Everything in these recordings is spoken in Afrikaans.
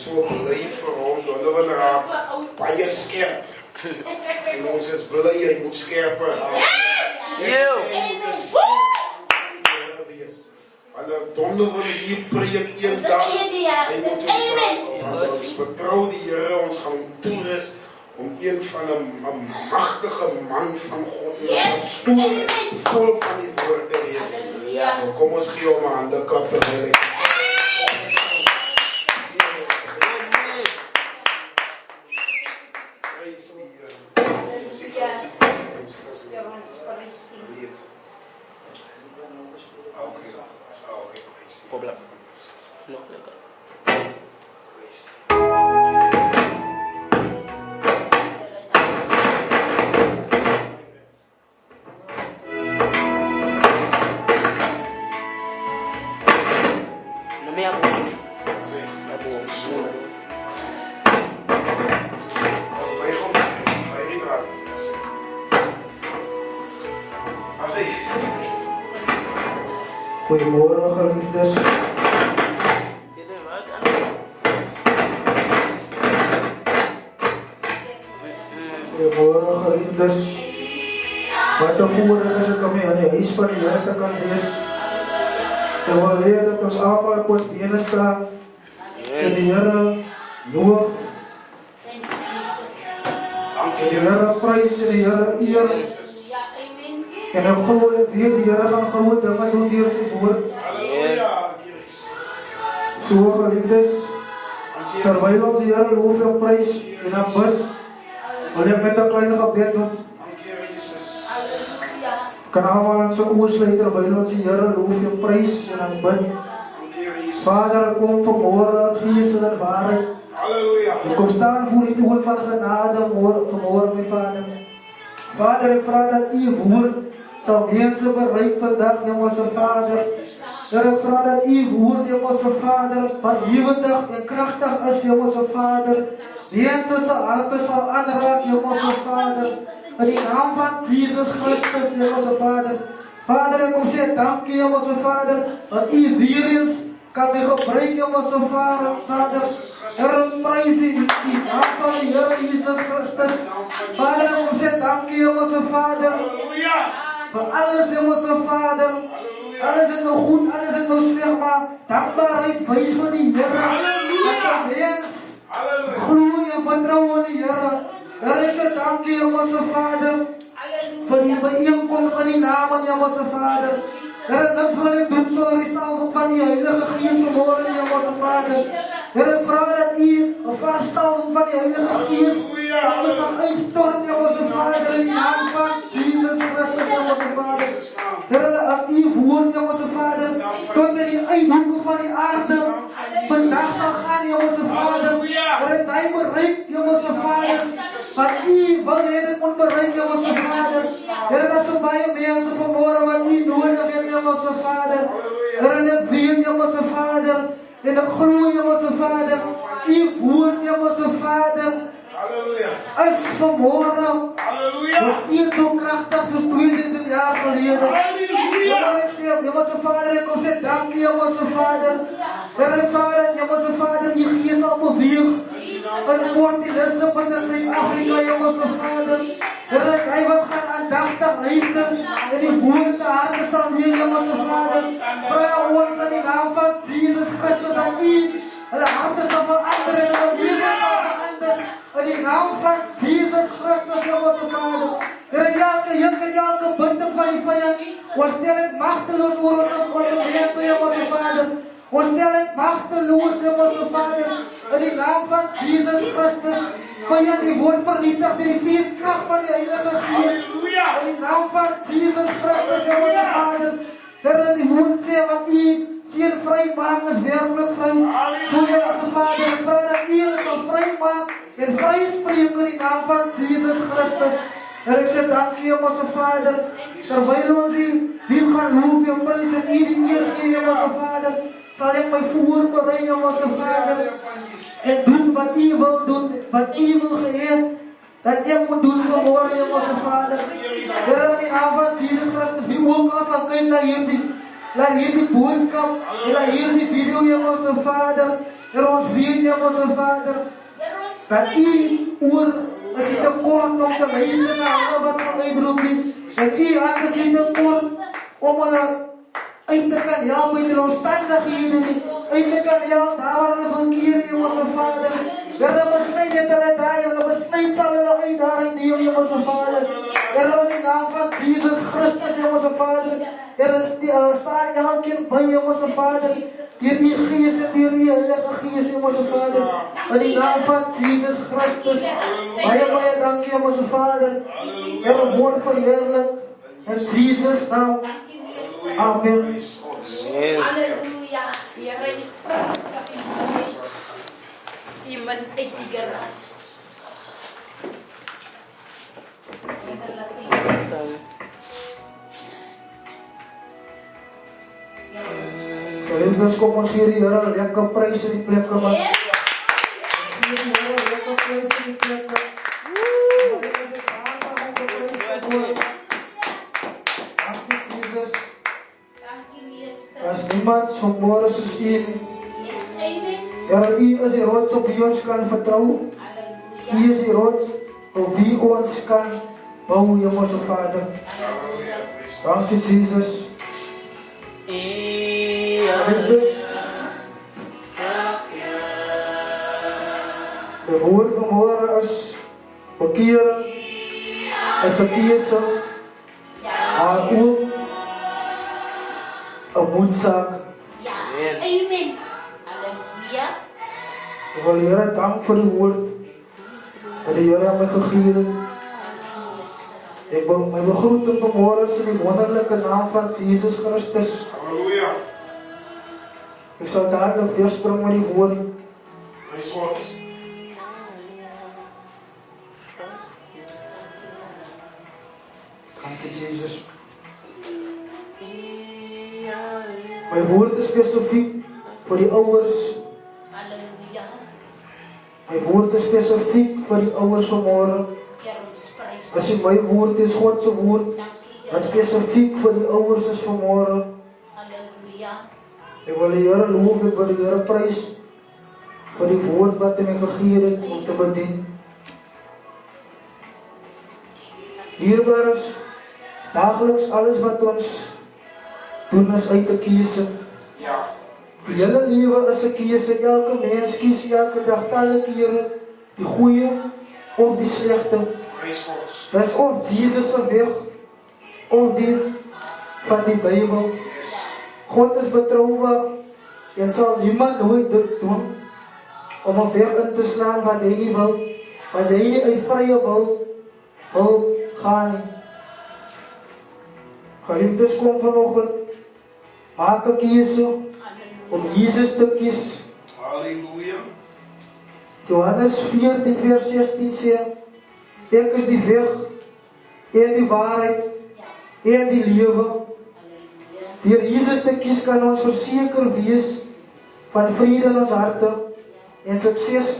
is so bly vir hom, Donovan raak baie skerp. En ons is bly, hy moet skerper raak. Wanneer Donovan hier preek een dag, hy moet ons aan. Ons vertrou die Here, ons gaan toerus om een van 'n magtige man van God en stoel vol van die woord te wees. Kom ons gee hom 'n handeklap terwyl Problem. No, Goeiemôre geliefdes. Goeiemôre geliefdes. Wat 'n voorreg is dit om hier aan die huis van die Here te kan wees. Ek wil hê dat ons almal op ons bene staan en die Here loof. Die Here prys en die Here eer. En ek glo en weet die Here gaan groot dinge doen deur sy woord. So geliefdes, terwyl ons die Here loof en prys en aanbid, wil ek met 'n klein gebed doen. Kan almal ons oë sluit terwyl ons die Here loof en prys en aanbid. Vader, kom vanmôre Gees en waarheid. Halleluja. Ek kom staan voor die troon van genade vanmôre, my Vader. Vader, ek vra dat U woord sal mense bereik vandag, Hemelse Vader. Here, ek vra dat U woord, Hemelse Vader, wat lewendig en kragtig is, Hemelse Vader. Mense se harte sal aanraak, Hemelse Vader. In die naam van Jesus Christus, Hemelse Vader. Vader, ek kom sê dankie, Hemelse Vader, dat U weer eens kan my gebruik, Hemelse Vader. Here, prys U die naam van die Here Jesus Christus. Vader, ek kom sê dankie, Hemelse Vader. Voor alles, Hemelse Vader. Alles is nou goed, alles is nou slecht, maar dankbaarheid wys van die Here. Dat die mens gloei en vertrou in die Here. Here, ek sê dankie, Hemelse Vader, vir die bijeenkomst van die naam, Hemelse Vader. Here, niks wil ek doen sonder die salwing van die Heilige Gees vanmôre, Hemelse Vader. Here, ek vra dat U 'n vars salwing van die Heilige Gees ons sal uitstort, Hemelse Vader, in die naam van Jesus Christus, Hemelse Vader. Here, dat U woord, Hemelse Vader, tot in die uithoeke van die aarde vandag sal gaan, Hemelse Vader. Here, dat hy bereik, Hemelse Vader, wat U wil hê dit moet bereik, Hemelse Vader. Here, dat so baie mense vanmôre wat U nodig het, Hemelse Vader. Here, ek weet, Hemelse Vader, en ek glo, Hemelse Vader, U woord, Hemelse Vader, is vanmôre nog steeds so kragtig soos 2000 jaar gelede. Here, ek sê, Hemelse Vader, ek kom sê dankie, Hemelse Vader. Here, Vader, Hemelse Vader, U Gees sal beweeg in Port Elizabeth in Suid-Afrika, Hemelse Vader. Here, hy wat gaan aandagtig luister en die woord te harte sal neem, Hemelse Vader. Vra ons in die naam van Jesus Christus dat U hulle harte sal verander en hulle lewens sal verander. In die naam van Jesus Christus, Hemelse Vader. Here, elke binding van die vyand, ons stel het magteloos oor ons mense, Hemelse Vader. Ons stel het magteloos, Hemelse Vader. In die naam van Jesus Christus. Vyand, die woord vernietig deur die vuurkrag van die Heilige Gees. In die naam van Jesus Christus, Hemelse Vader. Here, die woord sê wat U seun vry maak is werklik vry. Hemelse Vader, ek vra dat U ons sal vry maak en vryspreek in die naam van Jesus Christus. En ek sê dankie, Hemelse Vader, terwyl ons hier gaan loof en prys en U die eer gee, Hemelse Vader, sal ek my voorberei, Hemelse Vader, en doen wat U wil doen, wat U wil gehees, dat ek moet doen vanmôre, Hemelse Vader. Here, in die naam van Jesus Christus, wie ook al sal kyk na hierdie laat hier die boodskap, laat hier die video, Hemelse Vader. Here, ons weet, Hemelse Vader, dat U oor is nie te kort om te luister na hulle wat van uitroep nie. En U hand is nie te kort om hulle uit te kan help uit hulle omstandighede nie. Uit te kan help daar waar hulle verkeer, Hemelse Vader. Here, besluit dit hulle daar, hulle besluit sal hulle uit daarin neem, Hemelse Vader. Here, in die naam van Jesus Christus, Hemelse Vader. Here, staan elkeen by, Hemelse Vader. Deur die Gees en deur die Heilige Gees, Hemelse Vader. In die naam van Jesus Christus. Baie dankie, Hemelse Vader. Here, word verheerlik in Jesus naam. Amen. Halleluja. Here is kragtig en mooi. Iemand uit die garage. Geliefdes, kom ons gee die Here 'n lekker prys in die plekke man. Gee die Here 'n lekker prys in die plekke. Dankie Jesus. Dankie Meester. As niemand so môre soos U nie. Yes, amen. Here, U is die rots op wie ons kan vertrou. Halleluja. U is die rots op wie ons kan bou, Hemelse Vader. Dankie Jesus. De woord vanmorgen is bekering, is een keuse, maar ook een moedzaak. Ja, amen. Halleluja. Ik wil de Heer dank voor die woord dat de Heer aan mij gegeven heeft. Ik wil mijn begroeten vanmorgen in de wonderlijke naam van Jezus Christus. Halleluja. Ik zal dadelijk weer springen met die woord. Praise God. Dank je, Jezus. Mijn woord is specifiek voor die ouders. Halleluja. Mijn woord is specifiek voor die ouders vanmorgen. Heer, ons prys. Als je mijn woord is, Godse woord, Dankie, dat Heer. specifiek voor die ouders is vanmorgen. Halleluja. Ik wil de Heer loven, ik wil de Heer prijs voor die woord wat hij mij gegeven heeft om te bedienen. Hierbij is dagelijks alles wat ons doen is uit te kiezen. Ja. Die hele leven is een keuze. Elke mens kies elke dag talle keren die goede of die slechte. Praise God. Dat is of Jesus' weg of die van die Bijbel. Yes. God is betrouwbaar en zal niemand nooit dit doen om een weg in te slaan wat hij niet wil, wat hij niet uit vrije wil gaan. Geliefdes, kom vanochtend, maak een keuze om Jezus te kiezen. Halleluja. Johannes 14 vers 16 zegt, ik is die weg en die waarheid en die leven. Door Jezus te kiezen kan ons verzeker wees van vrede in ons harten en succes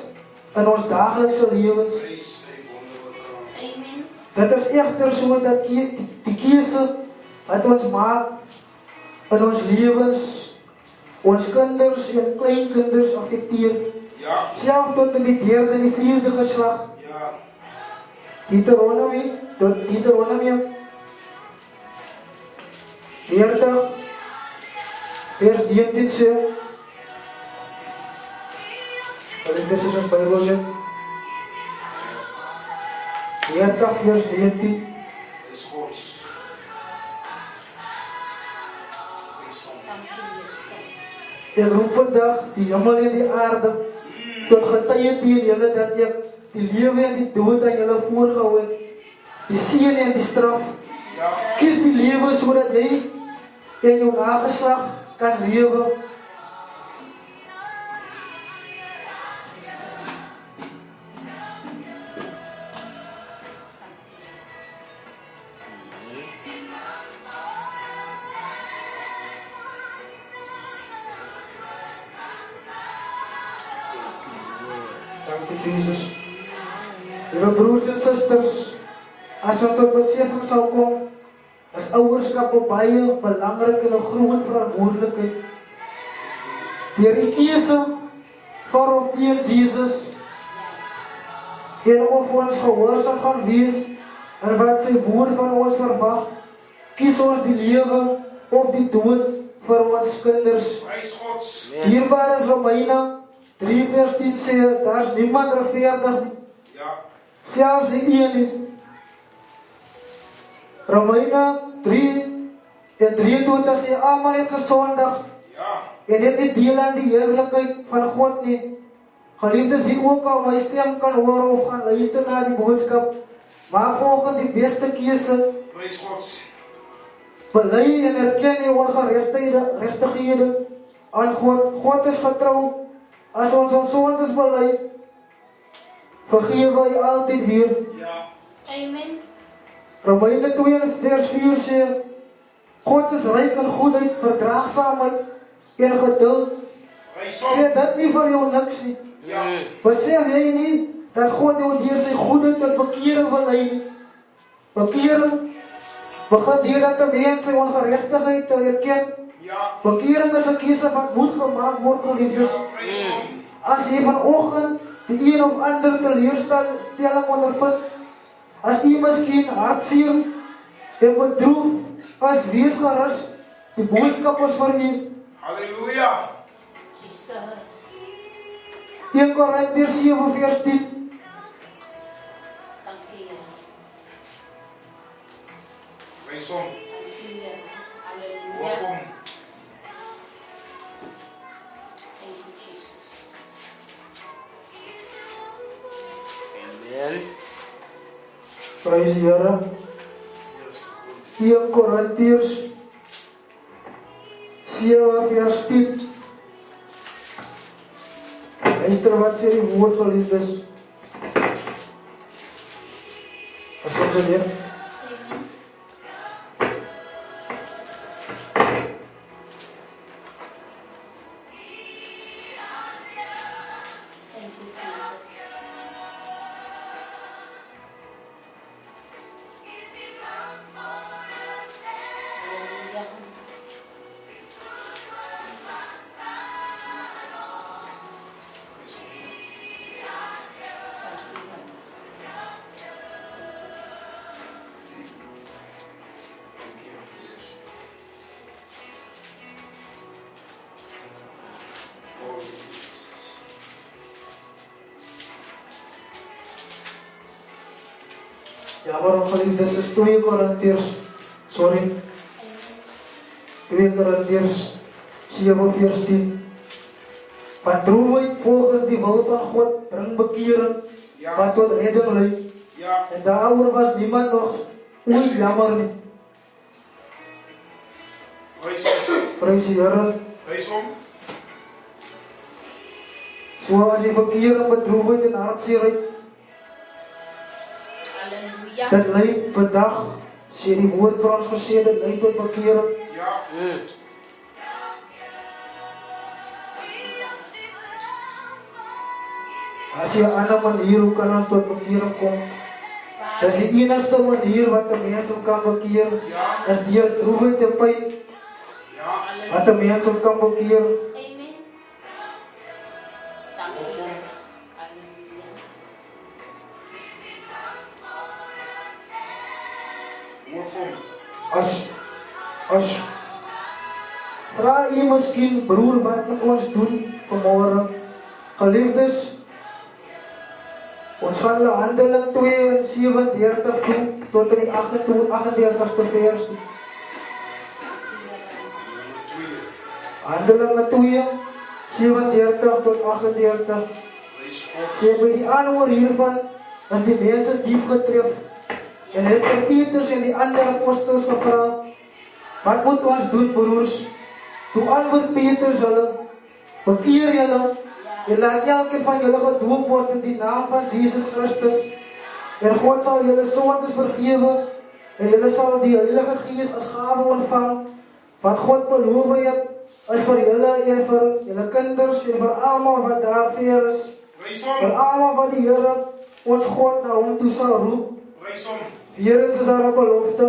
in ons dagelijkse levens. Praise sy wonderlijke naam. Amen. Dit is echter so dat die keuze wat ons maak in ons levens, ons kinders en kleinkinders affecteer. Ja. Self tot in die derde en die vierde geslag. Ja. Deuteronomie 30 vers 19 sê, dit is ons Bijbelje, 30 vers 19, Praise God. Praise hom. Dankie, Meester. ek roep vandag die hemel en die aarde tot getuie teen julle dat ek die lewe en die dood aan julle voorgehou het, die seën en die straf. Ja. Kies die lewe sodat jy en jou nageslag kan lewe. Dankie Jesus. Liewe broers en susters, as ons tot besefing sal kom, is is ouerskap 'n baie belangrike en 'n groot verantwoordelikheid. Deur die keuse vir of teen Jesus en of ons gehoorsaam gaan wees en wat sy woord van ons verwag, kies ons die lewe of die dood vir ons kinders. Prys God. Hierbaar is Romeine 3 vers 10 sê, daar is niemand regverdig nie, Ja. selfs nie een nie. Romeine 3 en 23 sê, almal het gesondig Ja. en het nie deel aan die heerlikheid van God nie. Geliefdes, wie ook al my stem kan hoor of gaan luister na die boodskap, maak volgens die beste keuse. Prys God. Bely en erken die ongeregtighede aan God. God is getrou. As ons sondes bely, vergewe hy altyd weer. Ja. Amen. Romeine 2 vers 4 sê, God is ryk in goedheid, verdraagsaamheid en geduld. Prys Sê God. dit nie vir jou niks nie. Ja. Besef jy nie dat God jou deur sy goedheid tot bekering wil lei nie? Bekering begin deurdat 'n mens sy ongeregtigheid te erken. Ja. Bekering is 'n keuse wat moet gemaak word, geliefdes. Ja. Prys God. As jy vanoggend die een of ander teleurstelling ondervind, as jy miskien hartseer en bedroef is, wees gerus, die boodskap is vir u. Halleluja. Jesus. 1 Korintiërs 7 vers 10. Dankie, Here. Prys hom. Dankie, Here. Loof Hallelujah. hom. Thank you, Jesus. Amen. Prys die Here. Yes. 1 Korintiërs 7 vers 10. Luister wat sê die woord, geliefdes. As ons dit leer. Amen. Thank you, Jesus. Hallelujah. Prys hom. Thank you, Lord. Dankie, Jesus. Oh, Jesus. Ja, waarom geliefdes is 2 Korintiërs, sorry, 2 Korintiërs 7 vers 10. Want droefheid volgens die wil van God bring bekering, Ja. wat tot redding lei. Ja. En daaroor was niemand nog ooit jammer nie. Prys hom. Prys die Here. Prys hom. So as jy bekering, bedroefheid en hartseerheid, Hallelujah. dit lei vandag, sê die woord vir ons gesê, dit lei tot bekering. Ja. As jy 'n ander manier, hoe kan ons tot bekering kom? Dis die enigste manier wat 'n mens hom kan bekeer, Ja. is deur droefheid en pyn, Ja. wat 'n mens hom kan bekeer. Amen. Dankie. Loof hom. Hallelujah. Loof hom. As vra jy miskien, broer, wat moet ons doen vanmôre? Geliefdes, ons gaan hulle Handeling 2:37 toe tot in die 38ste vers. Nommer 2. Handelinge 2:37 tot 38. Prys God. Sê by die aanhoor hiervan is die mense diep getref en het vir Petrus en die ander apostels gevra, wat moet ons doen, broers? Toe antwoord Petrus hulle, bekeer julle en laat elkeen van julle gedoop word in die naam van Jesus Christus en God sal julle sondes vergewe en julle sal die Heilige Gees as gawe ontvang. Wat God beloof het is vir julle en vir julle kinders en vir almal wat daar ver is. Prys Vir hom. almal wat die Here ons God na hom toe sal roep. Prys hom. Weerens is daar 'n belofte.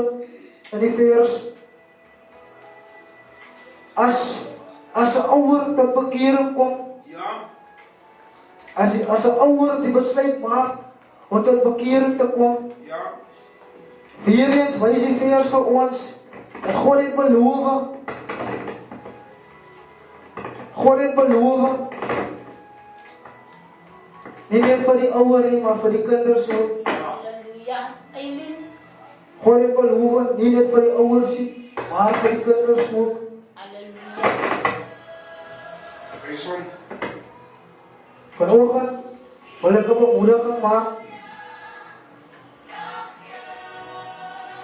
in die vers. As 'n ouer tot bekering kom, Ja. as 'n ouer die besluit maak om tot bekering te kom, Ja. weer eens wys die vers vir ons dat God het beloof. God het beloof nie net vir die ouer nie, maar vir die kinders ook. Hallelujah. Amen. God het beloof nie net vir die ouers nie, maar vir die kinders ook. Hallelujah. Prys hom. Vanoggend wil ek 'n bemoediging maak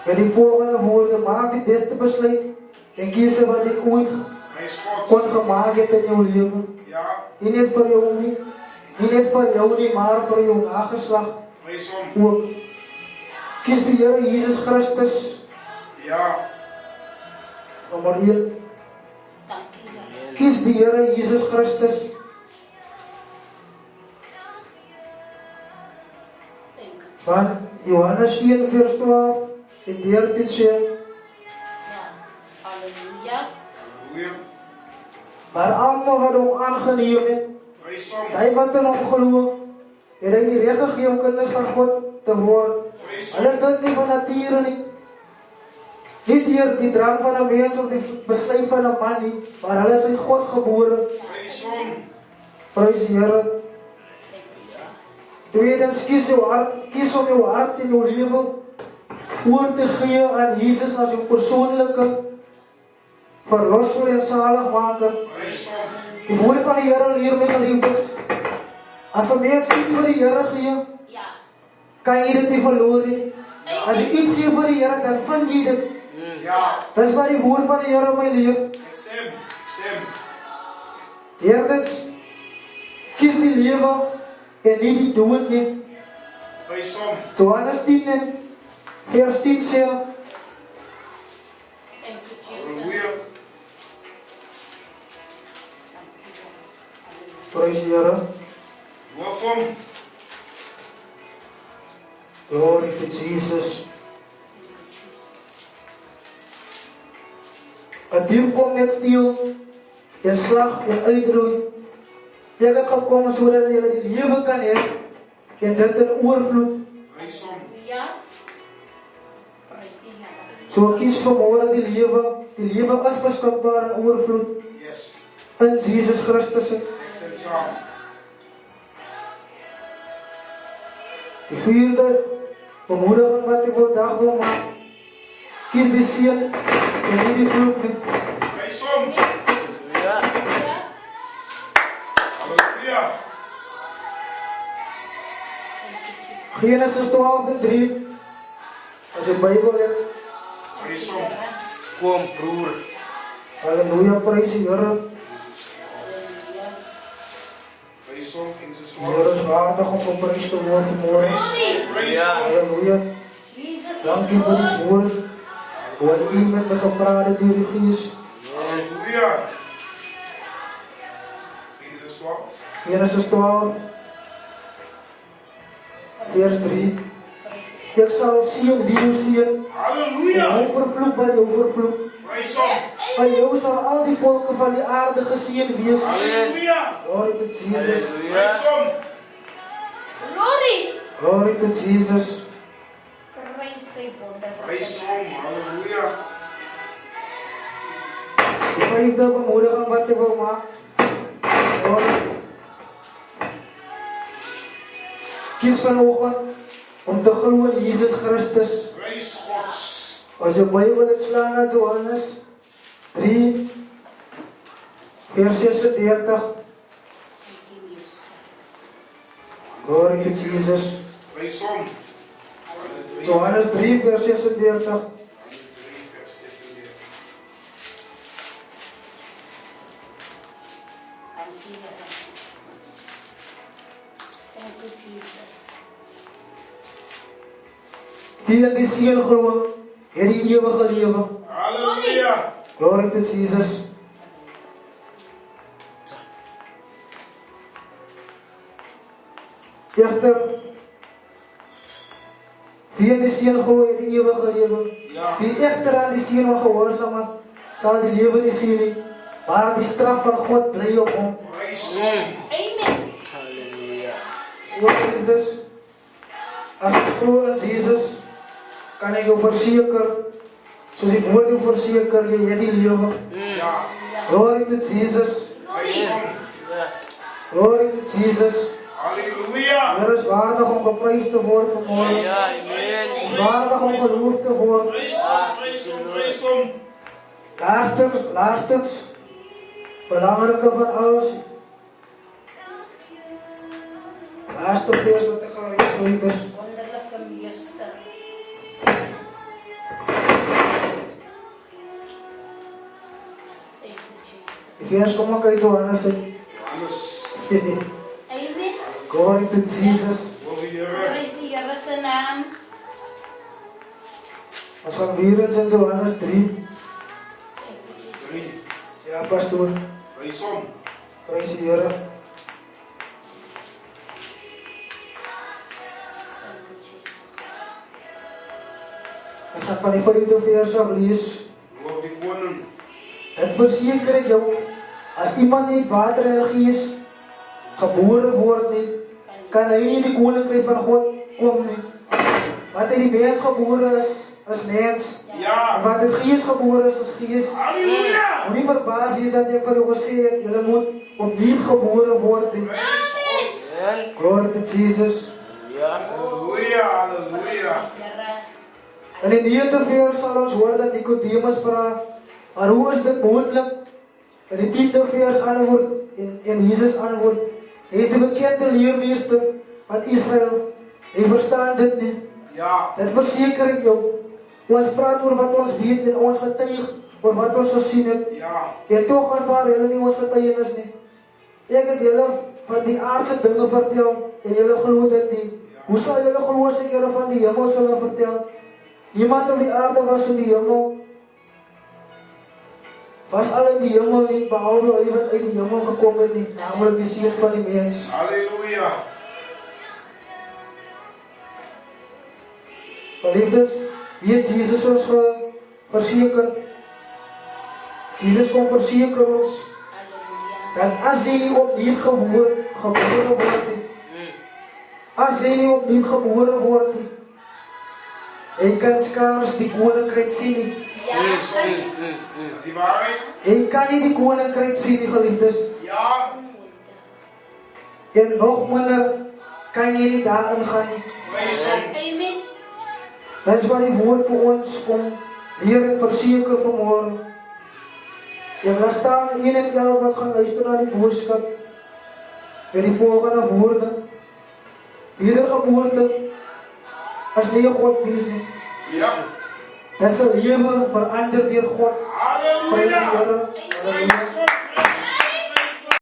met die volgende woorde: maak die beste besluit en kies wat jy ooit Prys God. kon gemaak het in jou lewe. Ja. Nie net vir jou nie, nie net vir jou nie, maar vir jou nageslag Prys hom. ook. Kies die Here Jesus Christus, Ja. nommer 1. Dankie, Here. Kies die Here Jesus Christus. Thank you. Want Johannes 1 vers 12 en 13 sê, Ja. Hallelujah. Halleluja. maar almal wat hom aangeneem het, Prys hom. hy wat in hom glo, het hy die reg gegee om kinders van God te word. Prys Hulle hom. is dit nie van nature nie. Nie deur die drang van 'n mens of die besluit van 'n man nie, maar hulle is uit God gebore. Prys hom. Prys die Here. Thank you, Jesus. Tweedens, kies om jou hart en jou lewe oor te gee aan Jesus as jou persoonlike verlosser en zaligmaker. Prys hom. Die woorde van die Here leer my geliefdes, as 'n mens iets vir die Here gee, Ja. kan jy dit nie verloor nie. As jy iets gee vir die Here, dan vind jy dit. Ja. Dis wat die woord van die Here my leer. Ek stem. Ek stem. Derdens, kies die lewe en nie die dood nie. Prys hom. Johannes 10 en vers 10 sê, Thank you, Jesus. Halleluja. prys die Here. Loof hom. Glory to Jesus. 'n dief kom net steel, en slag en uitroei. Ek het gekom sodat jy die lewe kan hê en dit in oorvloed. Prys hom. Hallelujah. Praise the Lord. So kies vanmôre die lewe. Die lewe is beskikbaar in oorvloed Yes. in Jesus Christus. Ek stem saam. Die vierde bemoediging wat ek vandag wil maak, kies die seën en nie die vloek nie. Prys hom. Ja. Hallelujah. Halleluja. Thank you, Jesus. Genesis 12 en 3. As jy Bybel het, Prys hom. Kom broer. halleluja, prys die Here. Hallelujah. Prys hom. En Jesus Die Here is waardig om geprys te word vanmôre. Prys Ja. hom. Halleluja. Jesus is Dankie vir die Lord. woord wat u met my gepraat het deur die Gees. Halleluja. Genesis 12. Genesis 12 vers 3. Praise Ek sal seën wie jou seën, en Halleluja. hy vervloek wat jou vervloek. Prys the hom. Lord. Van jou sal al die volke van die aarde geseën wees. Halleluja. Glory to Jesus. Halleluja. Prys hom. Glory. Glory to Jesus. Praise the Lord. Prys hom. Halleluja. Die vyfde bemoediging wat ek wil maak. Glory. Kies vanoggend om te glo in Jesus Christus. Prys God. As jy Bybel het slaan na Johannes 3 vers 36. Glory to Jesus. Prys hom. Johannes 3 vers 36. Johannes 3 vers 36. Thank you, Lord. Thank you, Jesus. Die in die seën glo, het die ewige lewe. Halleluja. Glory to Jesus. Egter, Wie in die Seun glo het die ewige lewe. Ja. Wie egter aan die Seun ongehoorsaam is, sal die lewe nie sien nie, maar die straf van God bly op hom. Praise hom. Amen. Halleluja. So dus, as ek glo in Jesus, kan ek jou verseker, soos die woord jou verseker, jy het die lewe. Ja. Glory to Jesus. Praise hom. Glory to Jesus. Halleluja. Here is waardig om geprys te word vanmorgen. Ja, amen. Waardig om geloof te word. Praise hom, praise hom, praise hom. Laastens, belangrijke van alles. Laatste vers wat ek gaan lees, vrienders. Wonderlijke meester. Thank you, Jesus. Die vers kom ek uit Johannes uit. Johannes. Amen. Glory to Jesus. Glory Here. Prys die Here se naam. Ons gaan weer in Johannes 3. Thank you, Jesus. 3. Ja, pastoor. Praise hom. Prys die Here. Thank you, Jesus. Ons gaan van die 5de vers af lees. Loof die koning. Dit verseker ek jou, as iemand nie water en gees gebore word nie, kan hy nie die koninkryk van God kom nie. Wat uit die mens gebore is mens. Ja. En wat uit gees gebore is gees. Halleluja. Moenie verbaas wees dat ek vir jou gesê het, julle moet opnuut gebore word nie. Praise hom. Glory to Jesus. Ja. Halleluja, halleluja. Here. In die 9de vers sal ons hoor dat Nicodemus vra, maar hoe is dit moontlik? In die 10de vers antwoord en Jesus antwoord, hy is die bekende leermeester van Israel. Hy verstaan dit nie. Ja. Dit verseker ek jou. Ons praat oor wat ons weet en ons getuig oor wat ons gesien het. Ja. En toch aanvaar julle nie ons getuienis nie. Ek het julle van die aardse dinge vertel en julle glo dit nie. Hoe sal julle glo as ek julle van die hemel sal vertel? Niemand op die aarde was in die hemel. Was al in die hemel nie, behalwe hy wat uit die hemel gekom het nie, namelijk die Seun van die mens. Halleluja. Geliefdes, weet Jesus ons verseker. Jesus kom verseker ons, Halleluja. dat as jy nie opnuut gebore word nie, as jy nie opnuut gebore word nie, jy kan skaars die koninkryk sien nie. Ja. Dat is die waarheid. Jy kan nie die koninkryk sien nie, geliefdes. Ja. En nog minder kan jy nie daarin gaan nie. Praise hom. Amen. Dis wat die woord vir ons kom leer en verseker vanmorgen. En daar staan een en elk wat gaan luister na die boodskap met die volgende woorde. Wedergeboorte is nie 'n godsdienst nie. Ja. Dis 'n lewe verander deur God. Prys die Halleluja. Here. Halleluja. Praise hom.